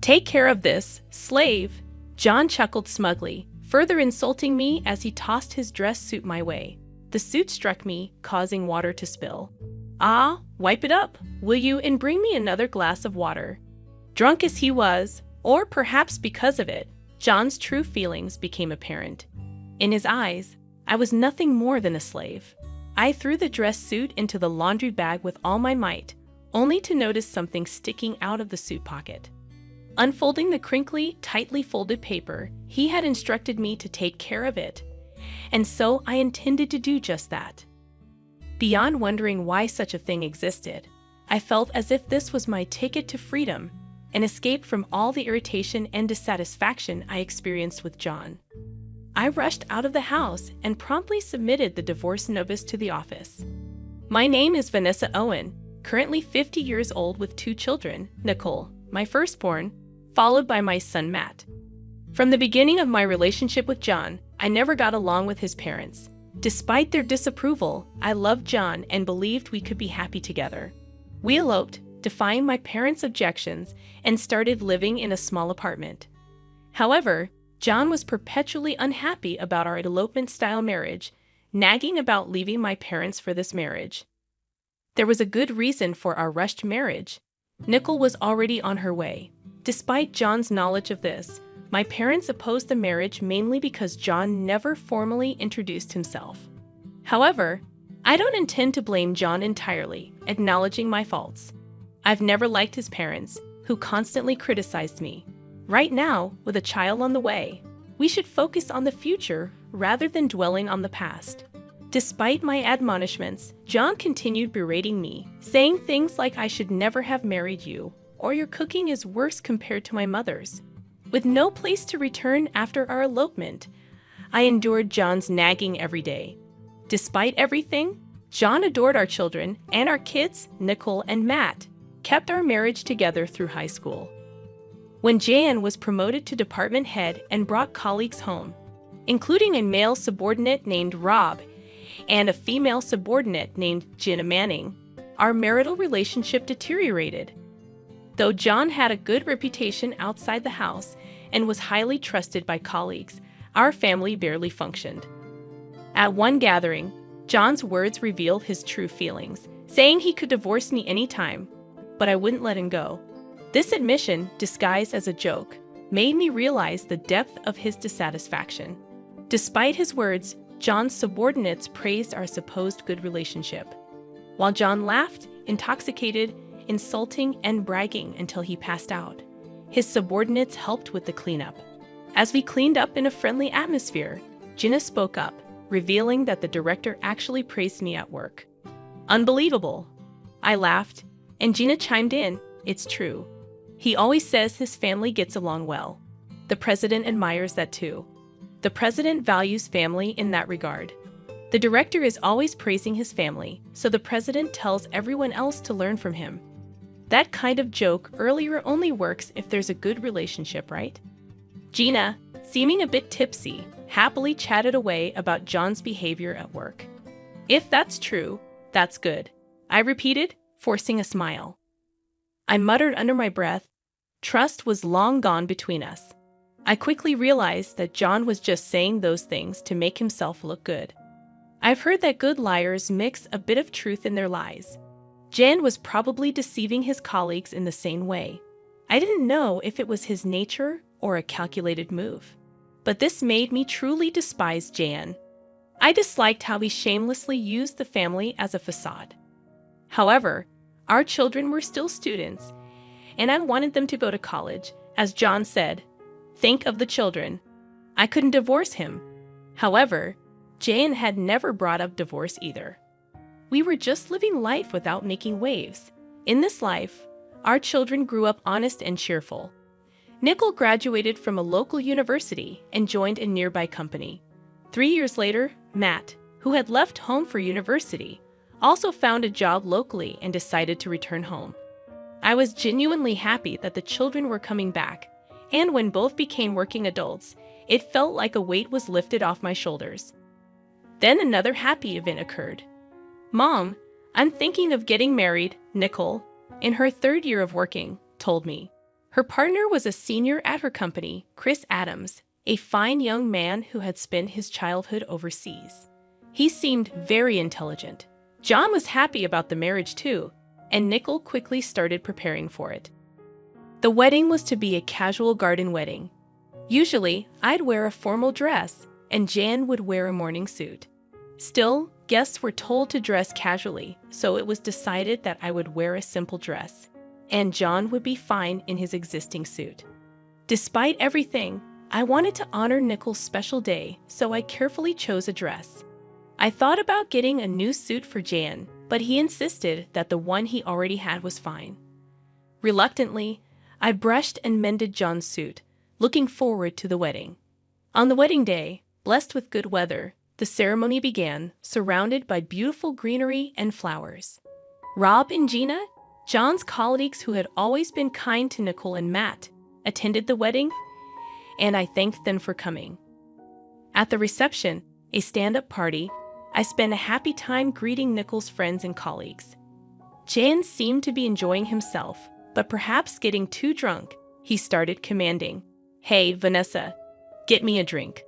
"Take care of this, slave," John chuckled smugly, further insulting me as he tossed his dress suit my way. The suit struck me, causing water to spill. "Ah, wipe it up, will you, and bring me another glass of water." Drunk as he was, or perhaps because of it, John's true feelings became apparent. In his eyes, I was nothing more than a slave. I threw the dress suit into the laundry bag with all my might, only to notice something sticking out of the suit pocket. Unfolding the crinkly, tightly folded paper, he had instructed me to take care of it, and so I intended to do just that. Beyond wondering why such a thing existed, I felt as if this was my ticket to freedom, an escape from all the irritation and dissatisfaction I experienced with John. I rushed out of the house and promptly submitted the divorce notice to the office. "My name is Vanessa Owen, currently 50 years old with 2 children, Nicole, my firstborn, followed by my son Matt. From the beginning of my relationship with John, I never got along with his parents. Despite their disapproval, I loved John and believed we could be happy together. We eloped, defying my parents' objections, and started living in a small apartment. However, John was perpetually unhappy about our elopement-style marriage, nagging about leaving my parents for this marriage. There was a good reason for our rushed marriage. Nicole was already on her way. Despite John's knowledge of this, my parents opposed the marriage mainly because John never formally introduced himself. However, I don't intend to blame John entirely, acknowledging my faults. I've never liked his parents, who constantly criticized me. Right now, with a child on the way, we should focus on the future rather than dwelling on the past." Despite my admonishments, John continued berating me, saying things like I should never have married you, or your cooking is worse compared to my mother's. With no place to return after our elopement, I endured John's nagging every day. Despite everything, John adored our children, and our kids, Nicole and Matt, kept our marriage together through high school. When Jan was promoted to department head and brought colleagues home, including a male subordinate named Rob and a female subordinate named Jenna Manning, our marital relationship deteriorated. Though John had a good reputation outside the house and was highly trusted by colleagues, our family barely functioned. At one gathering, John's words revealed his true feelings, saying he could divorce me anytime, but I wouldn't let him go. This admission, disguised as a joke, made me realize the depth of his dissatisfaction. Despite his words, John's subordinates praised our supposed good relationship, while John laughed, intoxicated, insulting, and bragging until he passed out. His subordinates helped with the cleanup. As we cleaned up in a friendly atmosphere, Jenna spoke up, revealing that the director actually praised me at work. "Unbelievable." I laughed, and Gina chimed in, "It's true. He always says his family gets along well. The president admires that too. The president values family in that regard. The director is always praising his family, so the president tells everyone else to learn from him. That kind of joke earlier only works if there's a good relationship, right?" Gina, seeming a bit tipsy, happily chatted away about John's behavior at work. "If that's true, that's good," I repeated, forcing a smile. I muttered under my breath, trust was long gone between us. I quickly realized that John was just saying those things to make himself look good. I've heard that good liars mix a bit of truth in their lies. Jan was probably deceiving his colleagues in the same way. I didn't know if it was his nature or a calculated move. But this made me truly despise Jan. I disliked how he shamelessly used the family as a facade. However, our children were still students, and I wanted them to go to college. As John said, "Think of the children." I couldn't divorce him. However, Jan had never brought up divorce either. We were just living life without making waves. In this life, our children grew up honest and cheerful. Nicole graduated from a local university and joined a nearby company. 3 years later, Matt, who had left home for university, also found a job locally and decided to return home. I was genuinely happy that the children were coming back, and when both became working adults, it felt like a weight was lifted off my shoulders. Then another happy event occurred. "Mom, I'm thinking of getting married," Nicole, in her 3rd year of working, told me. Her partner was a senior at her company, Chris Adams, a fine young man who had spent his childhood overseas. He seemed very intelligent. John was happy about the marriage too, and Nicole quickly started preparing for it. The wedding was to be a casual garden wedding. Usually, I'd wear a formal dress, and Jan would wear a morning suit. Still, guests were told to dress casually, so it was decided that I would wear a simple dress, and John would be fine in his existing suit. Despite everything, I wanted to honor Nicole's special day, so I carefully chose a dress. I thought about getting a new suit for Jan, but he insisted that the one he already had was fine. Reluctantly, I brushed and mended John's suit, looking forward to the wedding. On the wedding day, blessed with good weather, the ceremony began, surrounded by beautiful greenery and flowers. Rob and Gina, John's colleagues who had always been kind to Nicole and Matt, attended the wedding, and I thanked them for coming. At the reception, a stand-up party, I spent a happy time greeting Nicole's friends and colleagues. Jan seemed to be enjoying himself, but perhaps getting too drunk, he started commanding, "Hey, Vanessa, get me a drink."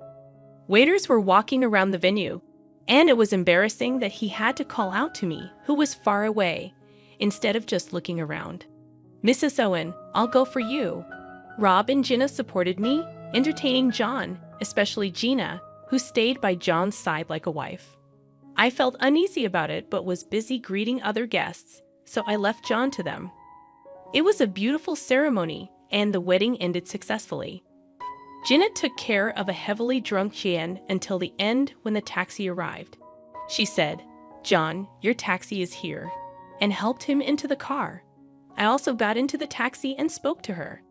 Waiters were walking around the venue, and it was embarrassing that he had to call out to me, who was far away, instead of just looking around. "Mrs. Owen, I'll go for you." Rob and Gina supported me, entertaining John, especially Gina, who stayed by John's side like a wife. I felt uneasy about it but was busy greeting other guests, so I left John to them. It was a beautiful ceremony, and the wedding ended successfully. Gina took care of a heavily drunk Jan until the end when the taxi arrived. She said, "John, your taxi is here," and helped him into the car. I also got into the taxi and spoke to her.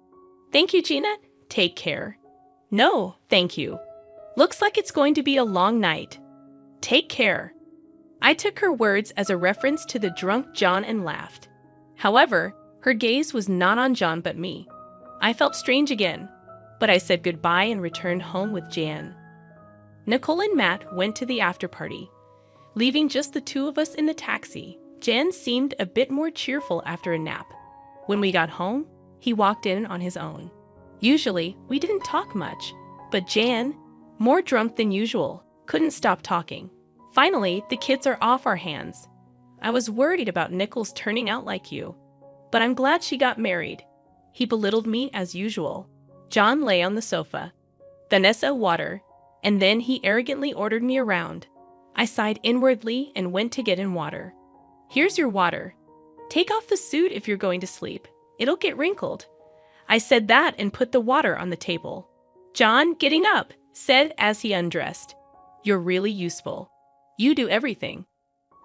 "Thank you, Gina. Take care." "No, thank you. Looks like it's going to be a long night. Take care." I took her words as a reference to the drunk John and laughed. However, her gaze was not on John but me. I felt strange again, but I said goodbye and returned home with Jan. Nicole and Matt went to the after-party, leaving just the two of us in the taxi. Jan seemed a bit more cheerful after a nap. When we got home, he walked in on his own. Usually, we didn't talk much, but Jan, more drunk than usual, couldn't stop talking. Finally, the kids are off our hands. I was worried about Nichols turning out like you, but I'm glad she got married. He belittled me as usual. John lay on the sofa. "Vanessa, water," and then he arrogantly ordered me around. I sighed inwardly and went to get in water. "Here's your water. Take off the suit if you're going to sleep. It'll get wrinkled." I said that and put the water on the table. John, getting up, said as he undressed, "You're really useful. You do everything.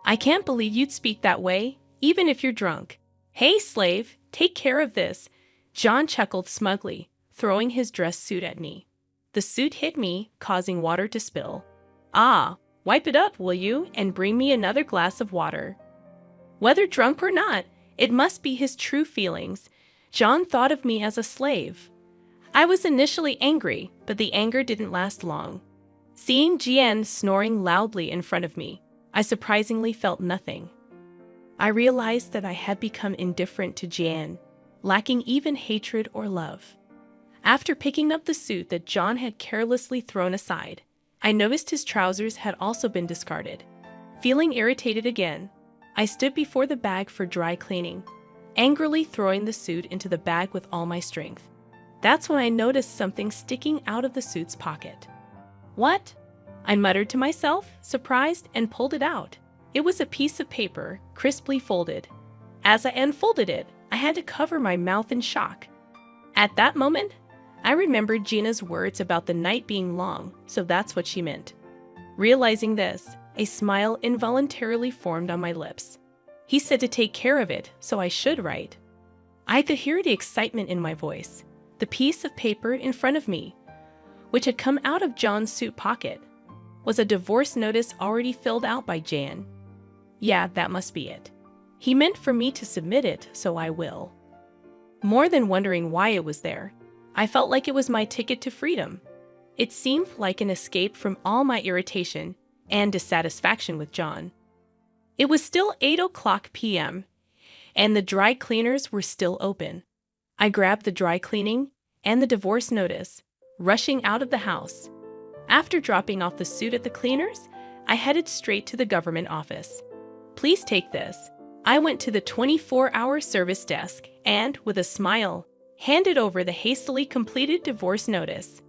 I can't believe you'd speak that way, even if you're drunk. Hey, slave, take care of this." John chuckled smugly, throwing his dress suit at me. The suit hit me, causing water to spill. "Ah, wipe it up, will you, and bring me another glass of water." Whether drunk or not, it must be his true feelings. John thought of me as a slave. I was initially angry, but the anger didn't last long. Seeing Jian snoring loudly in front of me, I surprisingly felt nothing. I realized that I had become indifferent to Jian, lacking even hatred or love. After picking up the suit that John had carelessly thrown aside, I noticed his trousers had also been discarded. Feeling irritated again, I stood before the bag for dry cleaning, angrily throwing the suit into the bag with all my strength. That's when I noticed something sticking out of the suit's pocket. "What?" I muttered to myself, surprised, and pulled it out. It was a piece of paper, crisply folded. As I unfolded it, I had to cover my mouth in shock. At that moment, I remembered Gina's words about the night being long, so that's what she meant. Realizing this, a smile involuntarily formed on my lips. He said to take care of it, so I should, right? I could hear the excitement in my voice. The piece of paper in front of me, which had come out of John's suit pocket, was a divorce notice already filled out by Jan. Yeah, that must be it. He meant for me to submit it, so I will. More than wondering why it was there, I felt like it was my ticket to freedom. It seemed like an escape from all my irritation and dissatisfaction with John. It was still 8:00 p.m., and the dry cleaners were still open. I grabbed the dry cleaning and the divorce notice, rushing out of the house. After dropping off the suit at the cleaners, I headed straight to the government office. Please take this. I went to the 24-hour service desk and, with a smile, handed over the hastily completed divorce notice.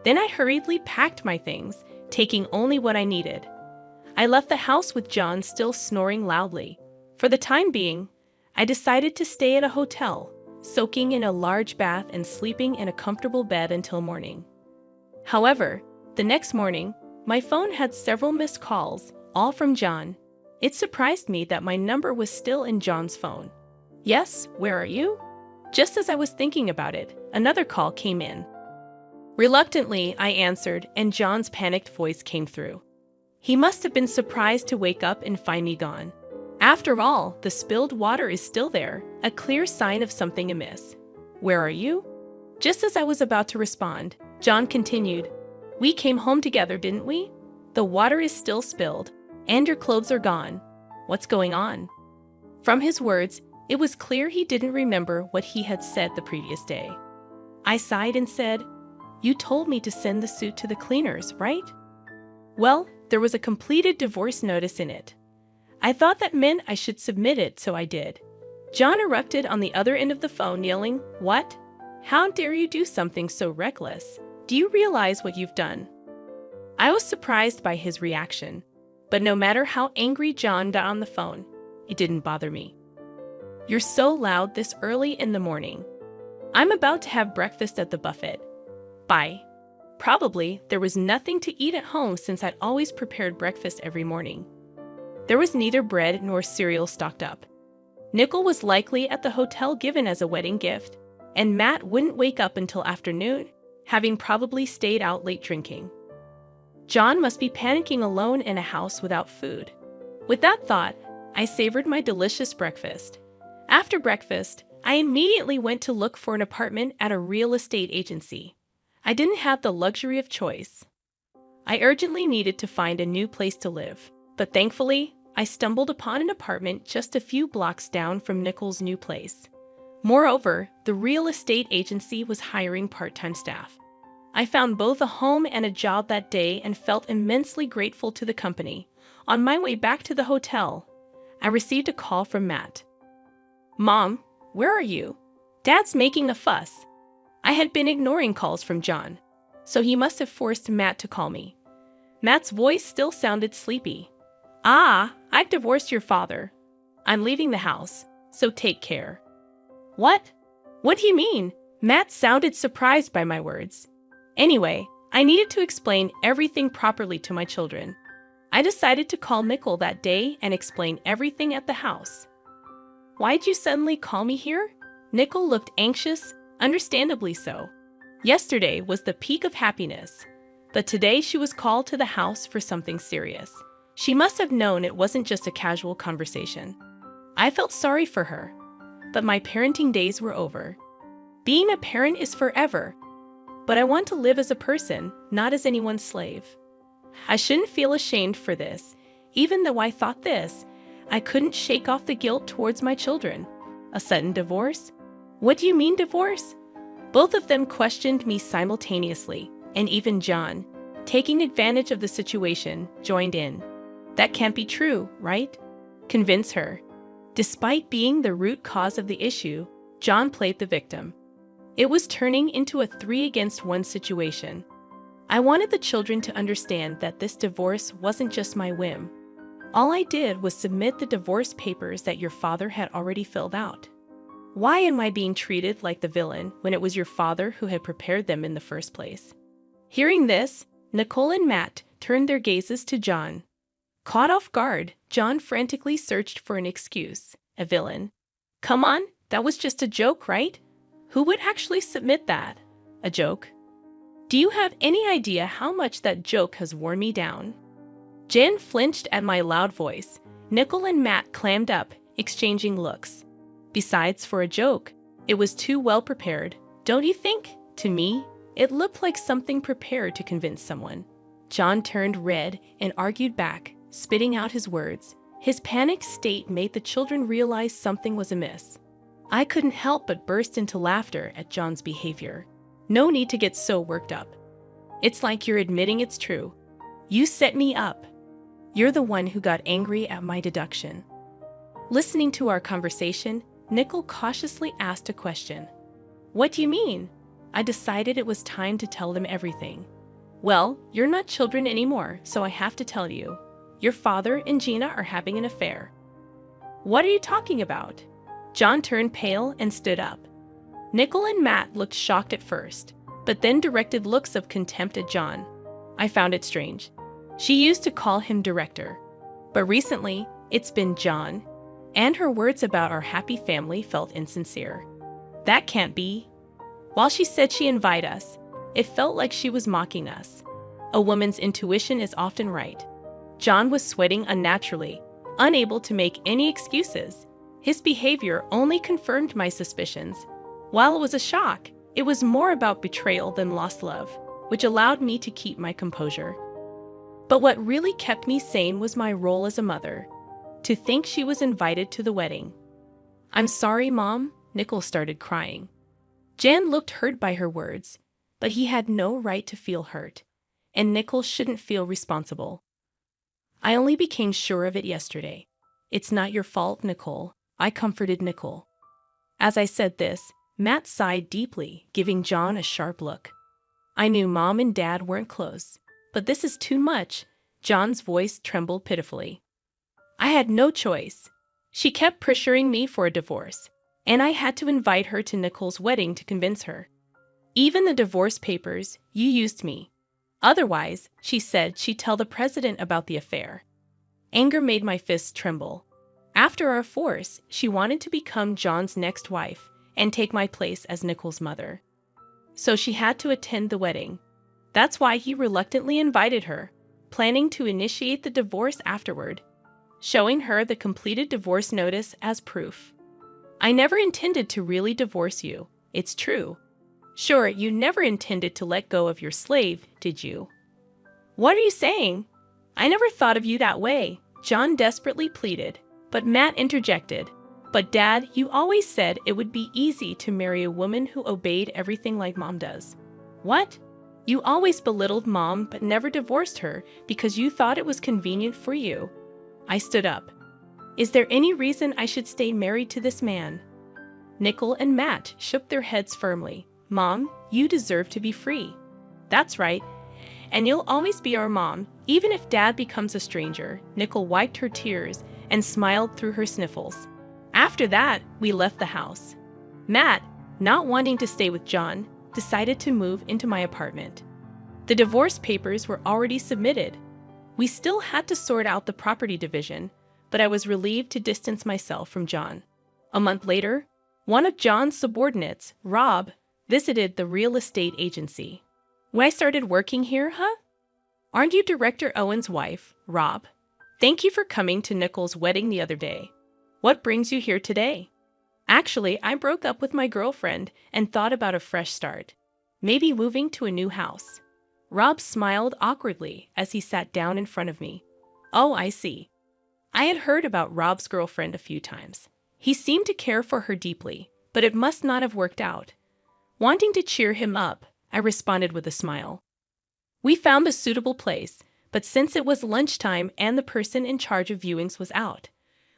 Then I hurriedly packed my things, taking only what I needed. I left the house with John still snoring loudly. For the time being, I decided to stay at a hotel, soaking in a large bath and sleeping in a comfortable bed until morning. However, the next morning, my phone had several missed calls, all from John. It surprised me that my number was still in John's phone. Yes, where are you? Just as I was thinking about it, another call came in. Reluctantly, I answered, and John's panicked voice came through. He must have been surprised to wake up and find me gone. After all, the spilled water is still there, a clear sign of something amiss. Where are you? Just as I was about to respond, John continued, We came home together, didn't we? The water is still spilled, and your clothes are gone. What's going on? From his words, it was clear he didn't remember what he had said the previous day. I sighed and said, You told me to send the suit to the cleaners, right? Well, there was a completed divorce notice in it. I thought that meant I should submit it, so I did. John erupted on the other end of the phone, yelling, What? How dare you do something so reckless? Do you realize what you've done? I was surprised by his reaction, but no matter how angry John got on the phone, it didn't bother me. You're so loud this early in the morning. I'm about to have breakfast at the buffet. Bye. Probably there was nothing to eat at home since I'd always prepared breakfast every morning. There was neither bread nor cereal stocked up. Nickel was likely at the hotel given as a wedding gift, and Matt wouldn't wake up until afternoon, having probably stayed out late drinking. John must be panicking alone in a house without food. With that thought, I savored my delicious breakfast. After breakfast, I immediately went to look for an apartment at a real estate agency. I didn't have the luxury of choice. I urgently needed to find a new place to live, but thankfully, I stumbled upon an apartment just a few blocks down from Nickel's new place. Moreover, the real estate agency was hiring part-time staff. I found both a home and a job that day and felt immensely grateful to the company. On my way back to the hotel, I received a call from Matt. Mom, where are you? Dad's making a fuss. I had been ignoring calls from John, so he must have forced Matt to call me. Matt's voice still sounded sleepy. I've divorced your father. I'm leaving the house, so take care. What? What do you mean? Matt sounded surprised by my words. Anyway, I needed to explain everything properly to my children. I decided to call Nickel that day and explain everything at the house. Why'd you suddenly call me here? Nickel looked anxious, understandably so. Yesterday was the peak of happiness, but today she was called to the house for something serious. She must have known it wasn't just a casual conversation. I felt sorry for her, but my parenting days were over. Being a parent is forever, but I want to live as a person, not as anyone's slave. I shouldn't feel ashamed for this. Even though I thought this, I couldn't shake off the guilt towards my children. A sudden divorce? What do you mean divorce? Both of them questioned me simultaneously, and even John, taking advantage of the situation, joined in. That can't be true, right? Convince her. Despite being the root cause of the issue, John played the victim. It was turning into a 3-against-1 situation. I wanted the children to understand that this divorce wasn't just my whim. All I did was submit the divorce papers that your father had already filled out. Why am I being treated like the villain when it was your father who had prepared them in the first place? Hearing this, Nicole and Matt turned their gazes to John. Caught off guard, John frantically searched for an excuse. A villain. Come on, that was just a joke, right? Who would actually submit that? A joke? Do you have any idea how much that joke has worn me down? Jen flinched at my loud voice. Nicole and Matt clammed up, exchanging looks. Besides, for a joke, it was too well prepared, don't you think? To me, it looked like something prepared to convince someone. John turned red and argued back, spitting out his words. His panicked state made the children realize something was amiss. I couldn't help but burst into laughter at John's behavior. No need to get so worked up. It's like you're admitting it's true. You set me up. You're the one who got angry at my deduction. Listening to our conversation, Nickel cautiously asked a question. What do you mean? I decided it was time to tell them everything. Well, you're not children anymore, so I have to tell you. Your father and Gina are having an affair. What are you talking about? John turned pale and stood up. Nickel and Matt looked shocked at first, but then directed looks of contempt at John. I found it strange. She used to call him director, but recently it's been John, and her words about our happy family felt insincere. That can't be. While she said she'd invite us, it felt like she was mocking us. A woman's intuition is often right. John was sweating unnaturally, unable to make any excuses. His behavior only confirmed my suspicions. While it was a shock, it was more about betrayal than lost love, which allowed me to keep my composure. But what really kept me sane was my role as a mother. To think she was invited to the wedding. I'm sorry, Mom, Nickel started crying. Jan looked hurt by her words, but he had no right to feel hurt, and Nickel shouldn't feel responsible. I only became sure of it yesterday. It's not your fault, Nicole, I comforted Nickel. As I said this, Matt sighed deeply, giving John a sharp look. I knew Mom and Dad weren't close, but this is too much. John's voice trembled pitifully. I had no choice. She kept pressuring me for a divorce, and I had to invite her to Nicole's wedding to convince her. Even the divorce papers, you used me. Otherwise, she said she'd tell the president about the affair. Anger made my fists tremble. After our force, she wanted to become John's next wife and take my place as Nicole's mother. So she had to attend the wedding. That's why he reluctantly invited her, planning to initiate the divorce afterward, showing her the completed divorce notice as proof. I never intended to really divorce you, it's true. Sure, you never intended to let go of your slave, did you? What are you saying? I never thought of you that way, John desperately pleaded, but Matt interjected. But Dad, you always said it would be easy to marry a woman who obeyed everything like Mom does. What? You always belittled Mom but never divorced her because you thought it was convenient for you. I stood up. Is there any reason I should stay married to this man? Nickel and Matt shook their heads firmly. Mom, you deserve to be free. That's right. And you'll always be our mom, even if Dad becomes a stranger. Nickel wiped her tears and smiled through her sniffles. After that, we left the house. Matt, not wanting to stay with John, decided to move into my apartment. The divorce papers were already submitted. We still had to sort out the property division, but I was relieved to distance myself from John. A month later, one of John's subordinates, Rob, visited the real estate agency. When I started working here, huh? Aren't you Director Owen's wife, Rob? Thank you for coming to Nickel's wedding the other day. What brings you here today? Actually, I broke up with my girlfriend and thought about a fresh start. Maybe moving to a new house. Rob smiled awkwardly as he sat down in front of me. Oh, I see. I had heard about Rob's girlfriend a few times. He seemed to care for her deeply, but it must not have worked out. Wanting to cheer him up, I responded with a smile. We found a suitable place, but since it was lunchtime and the person in charge of viewings was out,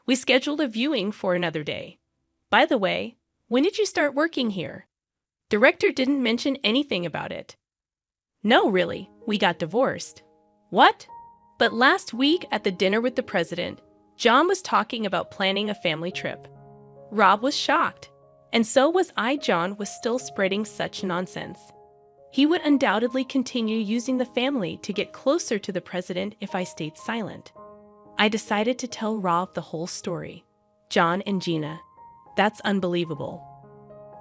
we scheduled a viewing for another day. By the way, when did you start working here? Director didn't mention anything about it. No, really, we got divorced. What? But last week at the dinner with the president, John was talking about planning a family trip. Rob was shocked. And so was I. John was still spreading such nonsense. He would undoubtedly continue using the family to get closer to the president if I stayed silent. I decided to tell Rob the whole story. John and Gina. That's unbelievable.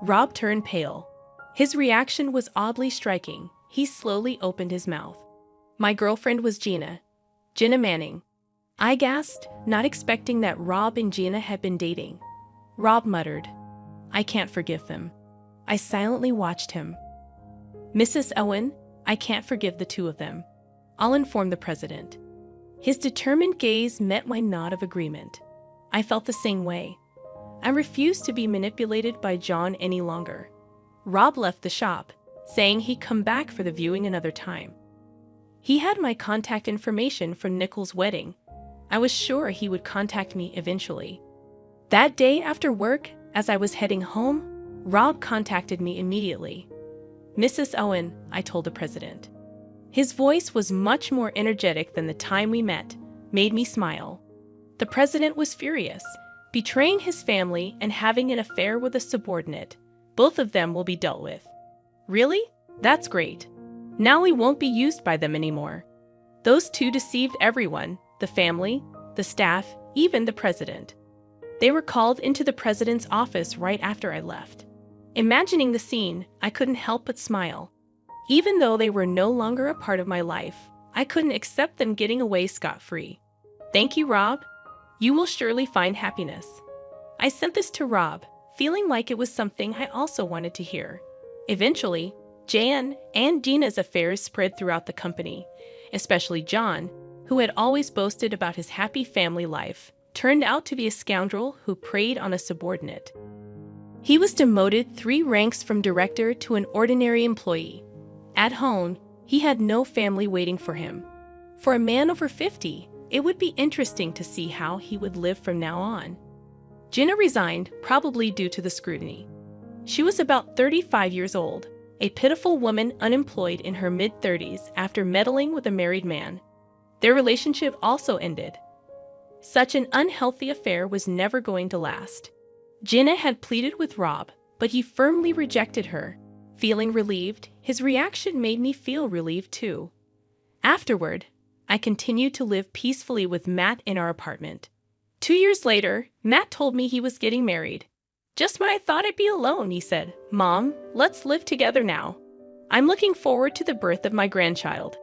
Rob turned pale. His reaction was oddly striking. He slowly opened his mouth. My girlfriend was Gina. Gina Manning. I gasped, not expecting that Rob and Gina had been dating. Rob muttered. I can't forgive them. I silently watched him. Mrs. Owen, I can't forgive the two of them. I'll inform the president. His determined gaze met my nod of agreement. I felt the same way. I refused to be manipulated by John any longer. Rob left the shop, saying he'd come back for the viewing another time. He had my contact information from Nicole's wedding. I was sure he would contact me eventually. That day after work, as I was heading home, Rob contacted me immediately. "Mrs. Owen," I told the president. His voice was much more energetic than the time we met, made me smile. The president was furious. Betraying his family and having an affair with a subordinate, both of them will be dealt with. "Really? That's great. Now we won't be used by them anymore." Those two deceived everyone, the family, the staff, even the president. They were called into the president's office right after I left. Imagining the scene, I couldn't help but smile. Even though they were no longer a part of my life, I couldn't accept them getting away scot-free. "Thank you, Rob. You will surely find happiness." I sent this to Rob, feeling like it was something I also wanted to hear. Eventually, Jan and Dina's affairs spread throughout the company, especially John, who had always boasted about his happy family life, turned out to be a scoundrel who preyed on a subordinate. He was demoted 3 ranks from director to an ordinary employee. At home, he had no family waiting for him. For a man over 50, it would be interesting to see how he would live from now on. Gina resigned, probably due to the scrutiny. She was about 35 years old, a pitiful woman unemployed in her mid-30s after meddling with a married man. Their relationship also ended. Such an unhealthy affair was never going to last. Gina had pleaded with Rob, but he firmly rejected her. Feeling relieved, his reaction made me feel relieved too. Afterward, I continued to live peacefully with Matt in our apartment. 2 years later, Matt told me he was getting married. "Just when I thought I'd be alone," he said, "Mom, let's live together now. I'm looking forward to the birth of my grandchild."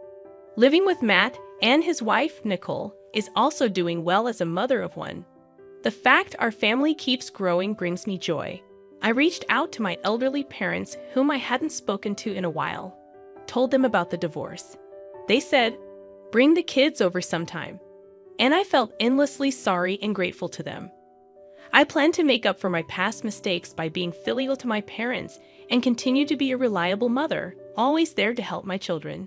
Living with Matt and his wife, Nicole, is also doing well as a mother of one. The fact our family keeps growing brings me joy. I reached out to my elderly parents whom I hadn't spoken to in a while, told them about the divorce. They said, "Bring the kids over sometime." And I felt endlessly sorry and grateful to them. I plan to make up for my past mistakes by being filial to my parents and continue to be a reliable mother, always there to help my children.